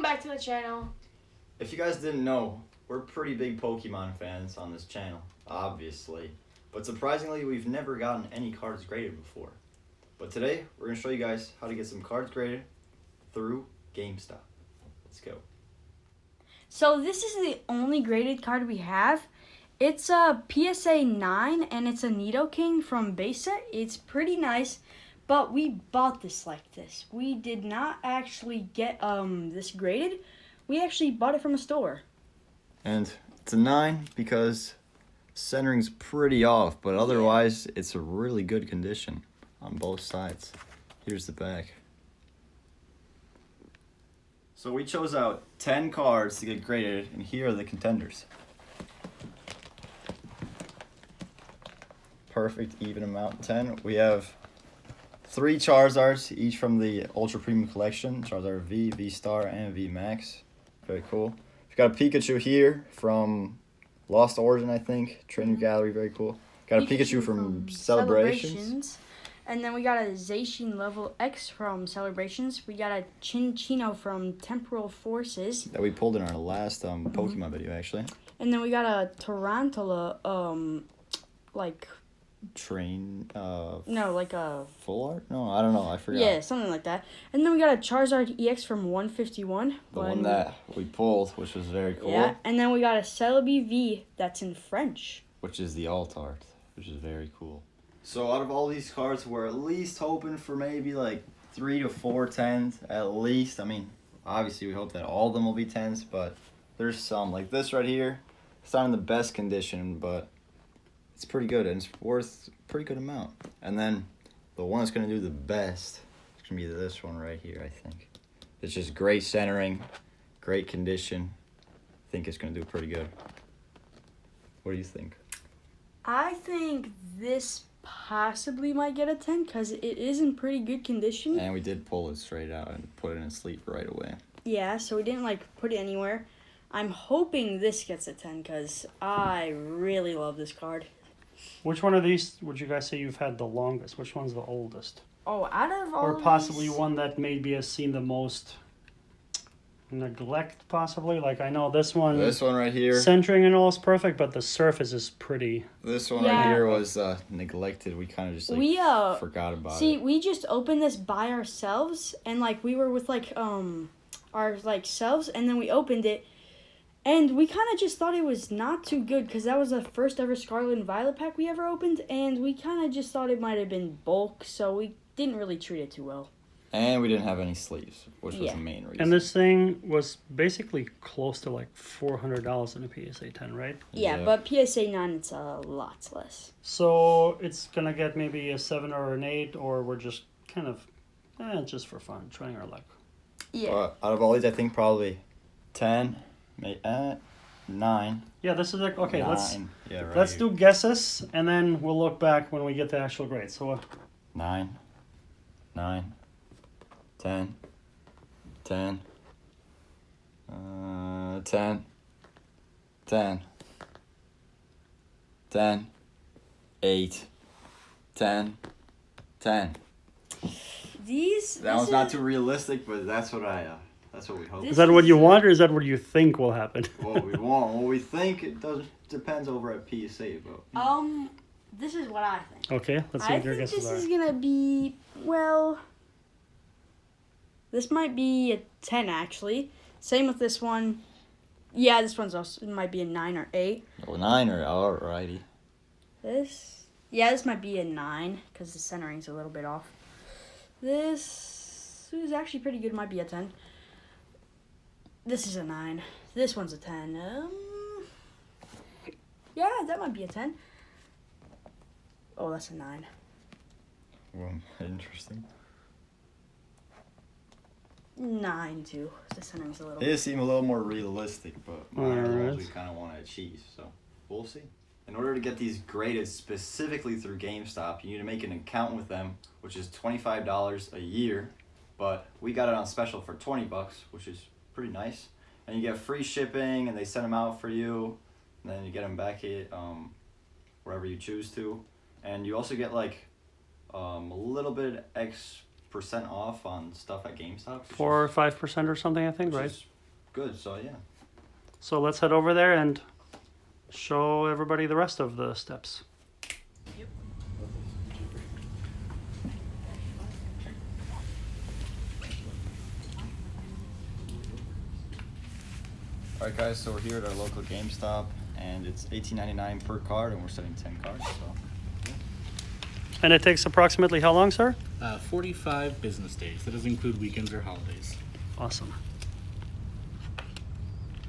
back to the channel. If you guys didn't know, we're pretty big Pokemon fans on this channel, obviously. But surprisingly, we've never gotten any cards graded before. But today, we're going to show you guys how to get some cards graded through GameStop. Let's go. So this is the only graded card we have. It's a PSA 9 and it's a Nidoking from base set. It's pretty nice, but we bought this like this. We did not actually get this graded. We actually bought it from a store. And it's a 9 because centering's pretty off, but otherwise it's a really good condition on both sides. Here's the back. So we chose out 10 cards to get graded, and here are the contenders. Perfect even amount, 10. We have 3 Charizards, each from the Ultra Premium Collection. Charizard V, V-Star, and V-Max. Very cool. We've got a Pikachu here from Lost Origin, I think. Trainer Gallery, very cool. Got a Pikachu from Celebrations. And then we got a Zacian Level X from Celebrations. We got a Chinchino from Temporal Forces. That we pulled in our last Pokemon video, actually. And then we got a Tarantula, No, like a... Full art? No, I don't know. I forgot. Yeah, something like that. And then we got a Charizard EX from 151. The one that we pulled, which was very cool. Yeah, and then we got a Celebi V that's in French. Which is the alt art, which is very cool. So out of all these cards, we're at least hoping for maybe like 3 to 4 10s at least. I mean, obviously we hope that all of them will be 10s, but there's some. Like this right here. It's not in the best condition, but it's pretty good, and it's worth a pretty good amount. And then the one that's going to do the best is going to be this one right here, I think. It's just great centering, great condition. I think it's going to do pretty good. What do you think? I think this possibly might get a 10 because it is in pretty good condition. And we did pull it straight out and put it in sleep right away. Yeah, so we didn't put it anywhere. I'm hoping this gets a 10 because I really love this card. Which one of these would you guys say you've had the longest? Which one's the oldest? Oh, out of all Or possibly these... one that maybe has seen the most neglect, possibly? Like, I know this one... This one right here. Centering and all is perfect, but the surface is pretty... This one right here was neglected. We kind of just, forgot about it. See, we just opened this by ourselves, and, we were with, our, selves, and then we opened it, and we kind of just thought it was not too good, because that was the first ever Scarlet and Violet pack we ever opened, and we kind of just thought it might have been bulk, so we didn't really treat it too well. And we didn't have any sleeves, which was the main reason. And this thing was basically close to $400 in a PSA 10, right? Yeah, but PSA 9, it's a lot less. So it's going to get maybe a 7 or an 8, or we're just kind of, just for fun, trying our luck. Yeah. Out of all these, I think probably 10, maybe 9. Yeah, this is okay. 9. Let's do guesses, and then we'll look back when we get the actual grade. So 9, 10, 10, 10, 10, 10, 8, 10, 10. That one's not too realistic, but that's what we hope. is that what you want, or is that what you think will happen? What we want, what we think, it depends over at PSA, but this is what I think. Okay, let's see what your guesses are. This is gonna be, this might be a 10 actually. Same with this one. Yeah, this one's also might be a 9 or 8. Oh, 9 or alrighty. This might be a 9 because the centering's a little bit off. This is actually pretty good. Might be a 10. This is a 9. This one's a 10. Yeah, that might be a 10. Oh, that's a 9. Well, interesting. 9 too. The centering's a little. It seemed a little more realistic, but mine are the ones we kind of want to achieve. So we'll see. In order to get these graded specifically through GameStop, you need to make an account with them, which is $25 a year. But we got it on special for $20, which is pretty nice. And you get free shipping, and they send them out for you. And then you get them back at wherever you choose to. And you also get a little bit X% off on stuff at GameStop. 4 or 5% or something, I think, right? Is good. So yeah. So let's head over there and show everybody the rest of the steps. Alright guys, so we're here at our local GameStop and it's $18.99 per card and we're selling 10 cards, so. And it takes approximately how long, sir? 45 business days. That doesn't include weekends or holidays. Awesome.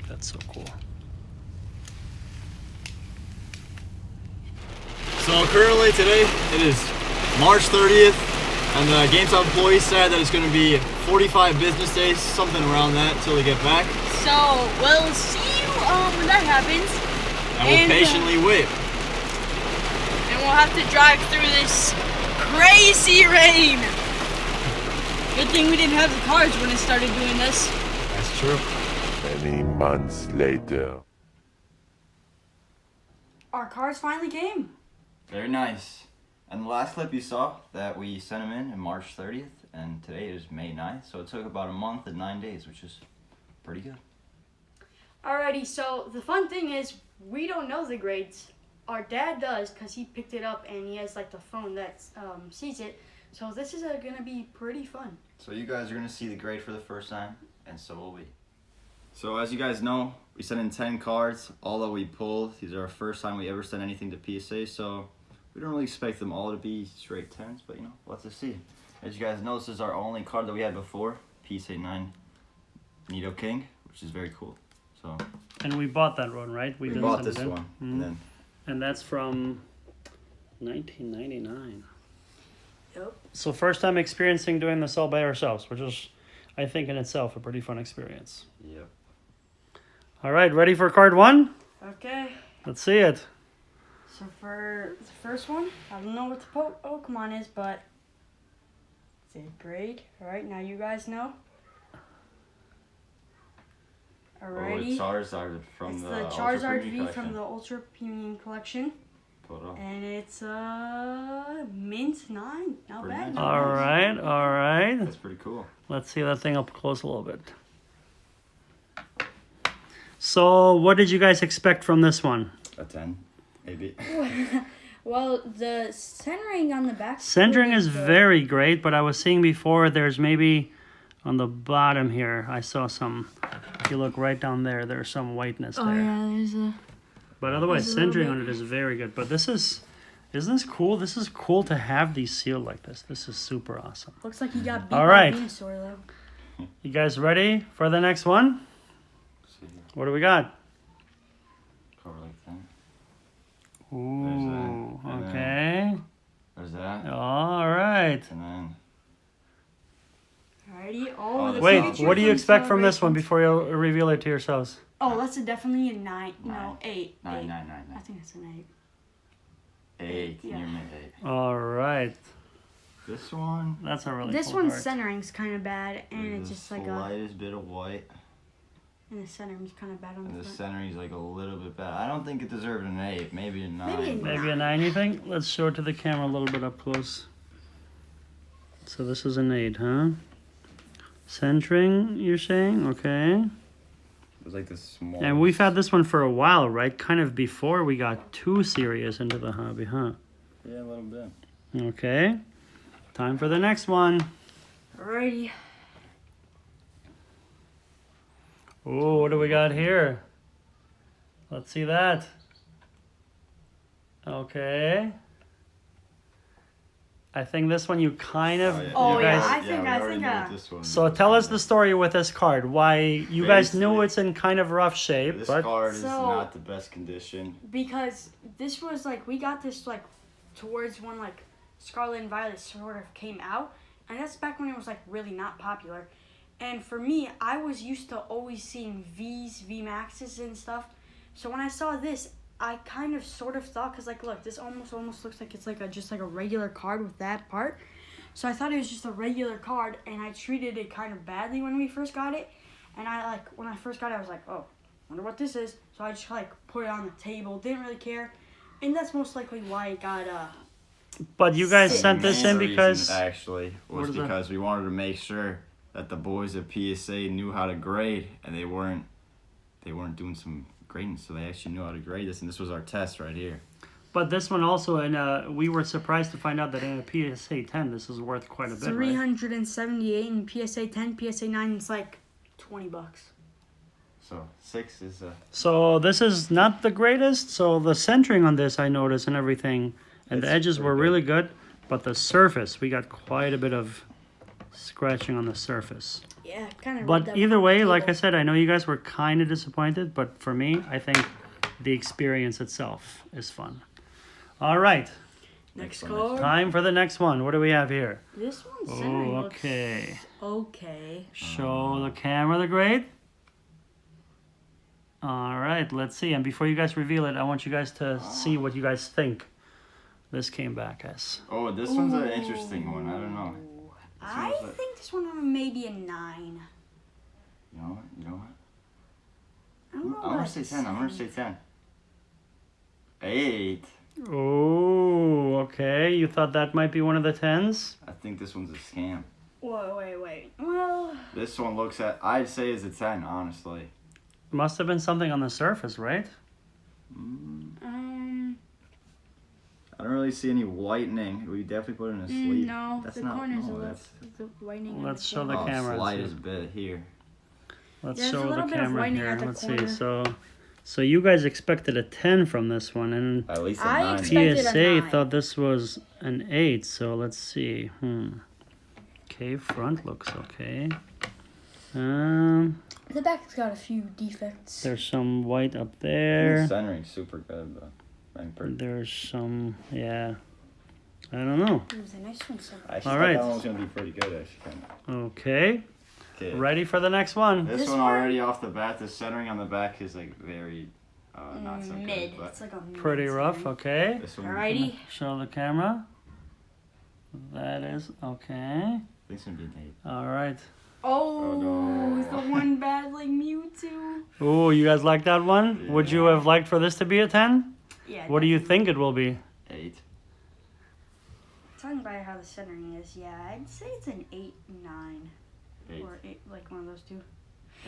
That's so cool. So currently today, it is March 30th and the GameStop employees said that it's going to be 45 business days, something around that, until they get back. So we'll see you when that happens. And we'll patiently wait. And we'll have to drive through this crazy rain. Good thing we didn't have the cars when it started doing this. That's true. Many months later. Our cars finally came. Very nice. And the last clip you saw that we sent them in March 30th, and today is May 9th, so it took about a month and 9 days, which is pretty good. Alrighty, so the fun thing is we don't know the grades. Our dad does because he picked it up and he has like the phone that sees it. So this is gonna be pretty fun. So you guys are gonna see the grade for the first time, and so will we. So as you guys know, we sent in 10 cards, all that we pulled. These are our first time we ever sent anything to PSA, so we don't really expect them all to be straight 10s, but you know, let's just see. As you guys know, this is our only card that we had before, PSA 9 Nido King, which is very cool. So. And we bought that one, right? We didn't bought send this it in. one, Mhm. And that's from 1999. Yep. So first time experiencing doing this all by ourselves, which is, I think in itself, a pretty fun experience. Yep. All right, ready for card one? Okay. Let's see it. So for the first one, I don't know what the Pokemon is, but it's a grade. Alright, now you guys know. Alrighty. Oh, it's Charizard from It's the the Ultra Charizard Premium V collection. from the Ultra Premium Collection. Put it up. And it's mint 9. Not Pretty bad. nice. not All bad. right, all right. That's pretty cool. Let's see that thing up close a little bit. So what did you guys expect from this one? A 10, maybe. Well, the centering on the back. Centering is very great, but I was seeing before there's maybe on the bottom here, I saw some, if you look right down there, there's some whiteness there. Oh yeah, there's a. But otherwise, There's a little centering bit. on it is very good. But this is, isn't this cool? This is cool to have these sealed like this. This is super awesome. Looks like he got beat All by right. Venusaur though. You guys ready for the next one? See here. What do we got? Cover like that. Ooh, and then- okay. There's that. All right. And then. Alrighty. Oh, Oh, the the Wait, signature what do you from expect from this one Celebrations. before you reveal it to yourselves? Oh, that's definitely a 9. No, Nine. 8. 9, 8. 9, 9, I 9. think it's an 8. 8. Yeah. Near mid 8. All right. This one. That's a really This cool one's card. centering's kind of bad, and There's it's the just like a. slightest bit of white. And the centering's kind of bad on And the the front. centering's like a little bit bad. I don't think it deserved an 8. Maybe a 9. Maybe a Maybe a 9, you think? Let's show it to the camera a little bit up close. So this is an 8, huh? Centering, you're saying? Okay. It was like this small. And we've had this one for a while, right? Kind of before we got too serious into the hobby, huh? Yeah, a little bit. Okay. Time for the next one. Alrighty. Oh, what do we got here? Let's see that. Okay. I think this one you kind of, Oh, you yeah, guys. I think- we I already think, know what this one So is. tell us the story with this card. Why you guys knew Basically, it's in kind of rough shape, This but card is So- not the best condition. Because this was like, we got this like towards when like Scarlet and Violet sort of came out. And that's back when it was like really not popular. And for me, I was used to always seeing V's, V Maxes and stuff. So when I saw this, I kind of sort of thought, because like look, this almost looks like it's like just like a regular card with that part. So I thought it was just a regular card, and I treated it kind of badly when we first got it. And I like, when I first got it, I was like, oh, wonder what this is. So I just like put it on the table, didn't really care. And that's most likely why it got you guys Sick. sent this The in main because reason, actually What was is that? because we wanted to make sure that the boys at PSA knew how to grade, and they weren't doing some grading, so they actually knew how to grade this, and this was our test right here. But this one also, and we were surprised to find out that in a PSA 10, this is worth quite a bit, right? 378 in PSA 10, PSA 9 is like $20. So 6 is So this is not the greatest. So the centering on this, I noticed, and everything, and the It's edges were pretty really good. But the surface, we got quite a bit of scratching on the surface. Yeah, kind of. But either way, like I said, I know you guys were kind of disappointed, but for me, I think the experience itself is fun. All right, Next one, card. time for the next one. What do we have here? This one's Oh, centering okay. looks okay. Show the camera the grade. All right, let's see. And before you guys reveal it, I want you guys to see what you guys think this came back as. Oh, this one's an interesting one. I don't know. I one's like- think this one maybe a 9. You know what? I don't know. I'm gonna say 10. I'm gonna say 10. 8. Oh, okay. You thought that might be one of the 10s? I think this one's a scam. Wait. Well, This one looks at, I'd say is a 10, honestly. Must have been something on the surface, right? I don't really see any whitening. We definitely put it in a sleeve. no, That's the not, corners no, are that's the whitening. Let's show the oh, camera. slightest bit here. Let's There's a show the little bit of camera whitening here. at the Let's corner. see. So you guys expected a 10 from this one, and At least a I 9. expected a PSA 9. thought this was an 8. So let's see. Okay, front looks okay. The back's got a few defects. There's some white up The there. centering's super good, but I'm pretty. There's some, yeah. I don't know. It was a nice one. So. I actually All thought right. that one was gonna be pretty good, actually. Kinda. Okay. Okay. Ready for the next one. This, This one one- already off the bat, the centering on the back is like very not so Mid. good. But It's like a Pretty mid rough. centering. Okay. this one, Alrighty. Show the camera. That is okay. this one did 8. All right. Oh, no. the one bad like Mewtwo. Oh, you guys like that one? Would you have liked for this to be a 10? Yeah. What do you think it will be? 8. Talking about how the centering is, yeah, I'd say it's an 8, 9, 8. or 8, like one of those two.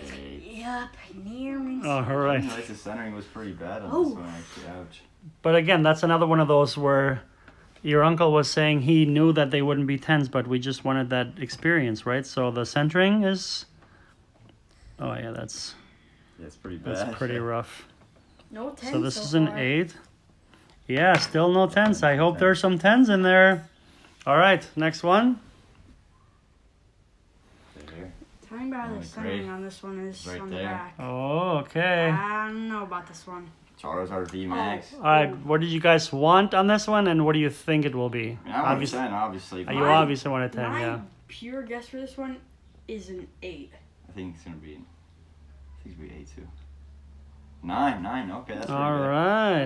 8. Yep, near me. All I right. didn't realize the centering was pretty bad on Oh. this one, actually. Ouch. But again, that's another one of those where your uncle was saying he knew that they wouldn't be 10s, but we just wanted that experience, right? So the centering is... Oh, yeah, that's Yeah, it's pretty bad. pretty rough. No 10. So this so is an far. 8. Yeah, still no 10s. I hope there's some 10s in there. All right, next one. There. Talking about Oh, the great. centering on this one is Right on the there. back. Oh, okay. I don't know about this one. Charizard V Max. All right, what did you guys want on this one, and what do you think it will be? I mean, I want a 10, obviously. But You My- obviously want a 10, My yeah. pure guess for this one is an 8. I think it's gonna be. I think it's gonna be 8 too. 9. Okay, that's pretty All good.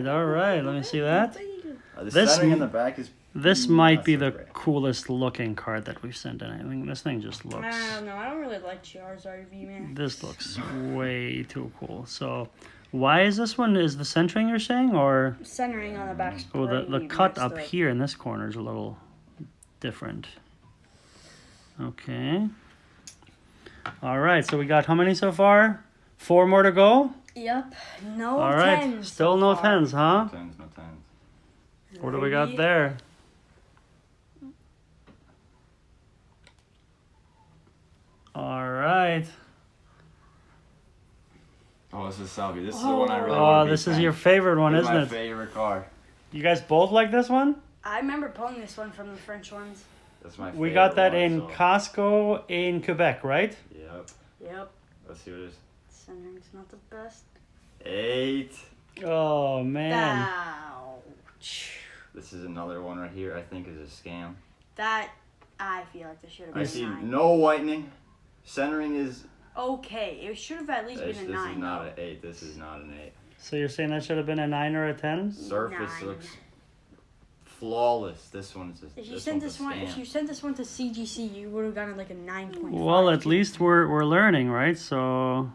right. Let me see that. The This centering m- in the back is. This Mm, might not be so the great. coolest looking card that we've sent in. I think this thing just I looks... don't know. I don't really like Charizard V man. This looks way too cool. So, why is this one? Is the centering you're saying, or Centering on the back. oh, the cut up here in this corner is a little different. Okay. All right. So we got how many so far? 4 more to go. Yep. No All right. 10s. Still so no far. 10s, huh? 10s, no 10s. What do we got Ready? there? All right. Oh, this is Selby. This is the one I really want Oh, to be this is fan. your favorite one, This is isn't my it? favorite car. You guys both like this one? I remember pulling this one from the French ones. That's my favorite. We got that one, in so- Costco in Quebec, right? Yep. Yep. Let's see what it is. Centering's not the best. 8. Oh man. Ouch. This is another one right here. I think is a scam. That, I feel like this should have I been see a 9. no whitening. Centering is. Okay, it should have at least This, been this a is 9. not though. an 8. This is not an 8. So you're saying that should have been a 9 or a 10? Surface 9. looks flawless. This one's a. If you this sent one's this a one, scam. if you sent this one to CGC, you would have gotten like a 9.5. Well, at least we're learning, right? So,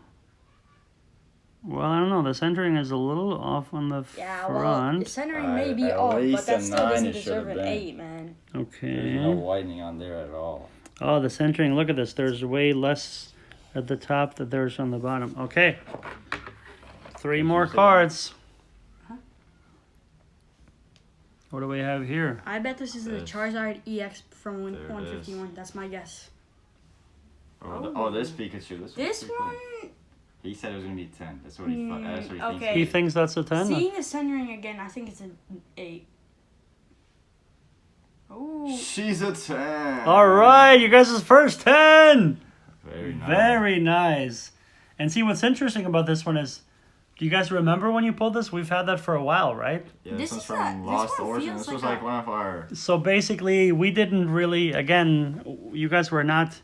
well, I don't know. The centering is a little off on the Yeah, well, the front. centering may be At off, but least that a still 9 doesn't it should deserve have an been. 8, man. There's no Okay. whitening on there at all. Oh, the centering. Look at this. There's way less at the top than there's on the bottom. Okay. 3 more cards. Huh? What do we have here? I bet this is the Charizard EX from There it 151. That's my guess. This Pikachu. This one. He said it was gonna be 10. That's what he thought. That's what he thinks. Okay. He thinks that's a 10? Seeing the centering again, I think it's an 8. Oh. She's a 10. All right, you guys' first 10. Very nice. Very nice. And see, what's interesting about this one is, do you guys remember when you pulled this? We've had that for a while, right? Yeah, This this is one's from this Lost one Origin. feels This like was like a- one of our. So basically, we didn't really, again, you guys were not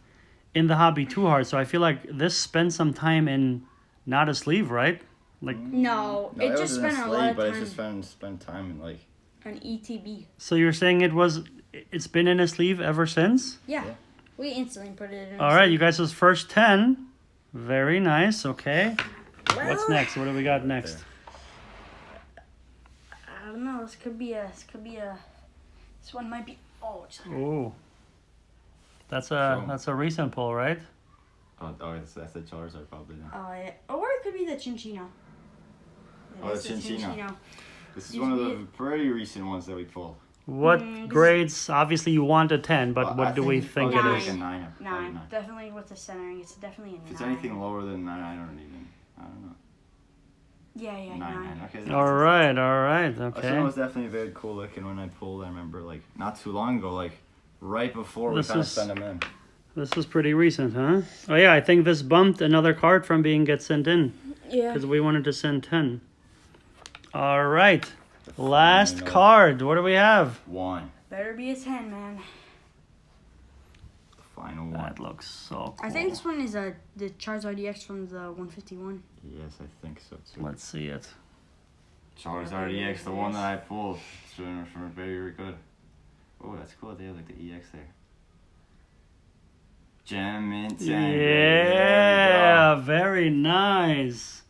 in the hobby too hard. So I feel like this spent some time in not a sleeve, right? Like, No, it just wasn't spent a lot of but time it just spent time in like. on ETB. so you're saying it's been in a sleeve ever since? Yeah. Yeah. We instantly put it in. All right, you guys' first 10. Very nice. Okay. What's Well, next? What do we got next? I don't know. This could be a. This one might be. Oh, it's Ooh. That's So- a recent pull, right? That's the Charizard probably. Then. yeah. Or it could be the Chinchino. Oh, It is the Chinchino. This is Used one of to the pretty recent ones that we pulled. What this- grades? Obviously, you want a 10, but I what do we it's think probably it Nine. is? Like a 9. Probably 9. Definitely with the centering. It's definitely a 9. If it's anything lower than 9, I don't know. Yeah, 9. Okay. All right. I thought it Okay. was definitely very cool looking when I pulled. I remember like not too long ago, like right before we This kind of is- sent them in. This is pretty recent, huh? Oh yeah, I think this bumped another card from being get sent in Yeah. because we wanted to send 10. All right. The Last final card. What do we have? one. Better be a 10, man. The final one. That looks so cool. I think this one is the Charizard EX from the 151. Yes, I think so too. Let's see it. Charizard EX, the one that I pulled. It's from very, very good. Oh, that's cool. They have like the EX there. Gem Mint. Yeah, very nice.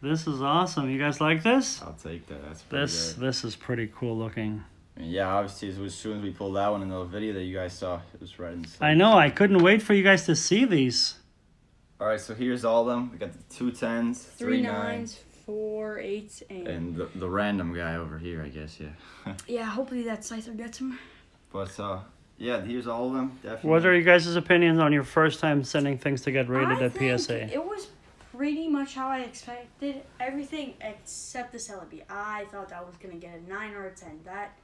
This is awesome. You guys like this? I'll take that. That's pretty good. This is pretty cool looking. And yeah, obviously, as soon as we pulled that one in the video that you guys saw, it was right in the I know. I couldn't wait for you guys to see these. All right, so here's all of them. We got the 2 10s, 3 3 9s, 9s, 4 8s, and the random guy over here, I guess, yeah. yeah, hopefully that Scyther gets him. But yeah, here's all of them. Definitely. What are you guys' opinions on your first time sending things to get rated I at think PSA? It was pretty much how I expected everything except the Celebi. I thought I was going to get a 9 or a 10. That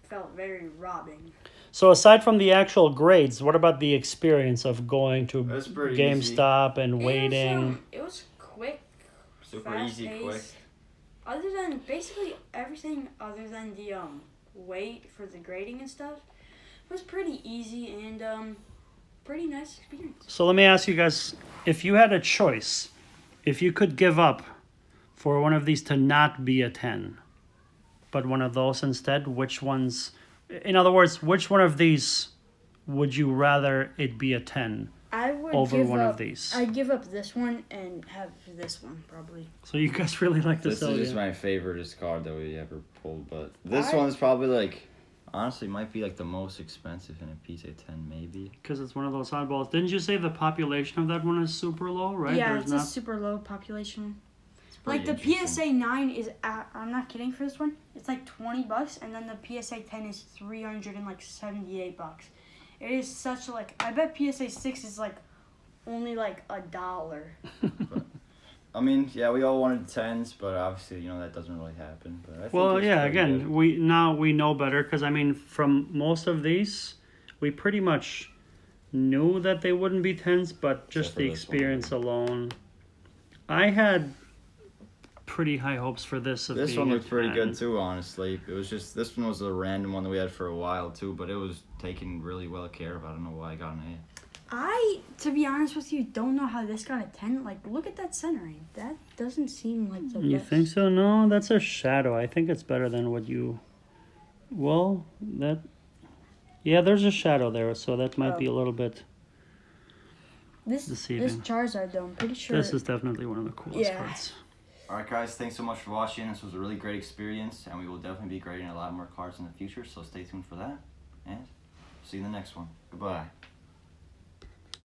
felt very robbing. So aside from the actual grades, what about the experience of going to That's pretty GameStop and waiting? It was quick, Super fast easy, paced. quick. Other than basically everything other than the wait for the grading and stuff was pretty easy and pretty nice experience. So let me ask you guys, if you had a choice, if you could give up for one of these to not be a 10, but one of those instead, which ones, in other words, which one of these would you rather it be a 10 I would over give one up, of these? I'd give up this one and have this one probably. So you guys really like This this is just Sylvia. my favorite card that we ever pulled, but this I- one's probably like, honestly, might be like the most expensive in a PSA 10, maybe. Because it's one of those oddballs. Didn't you say the population of that one is super low, right? Yeah, There's it's not... a super low population. pretty Like the interesting. PSA 9 is I'm not kidding for this one. It's like $20 and then the PSA 10 is $378. It is such like I bet PSA 6 is like only like $1. I mean, yeah, we all wanted 10s, but obviously, you know, that doesn't really happen. But I think Well, it's yeah, pretty again, good. we know better because I mean, from most of these, we pretty much knew that they wouldn't be 10s, but just Except for the this one. experience alone. I had pretty high hopes for this. Of This being one a looked pretty 10. good too, honestly. It was just, this one was a random one that we had for a while too, but it was taken really well care of. I don't know why I got an To be honest with you, don't know how this got a 10. Like, look at that centering. That doesn't seem like the You best. think so? No, that's a shadow. I think it's better than what you. Well, that. Yeah, there's a shadow there, so that might be a little bit. This deceiving. Charizard, though, I'm pretty sure. This is definitely one of the coolest Yeah. cards. Alright guys, thanks so much for watching. This was a really great experience, and we will definitely be grading a lot more cards in the future, so stay tuned for that. And see you in the next one. Goodbye.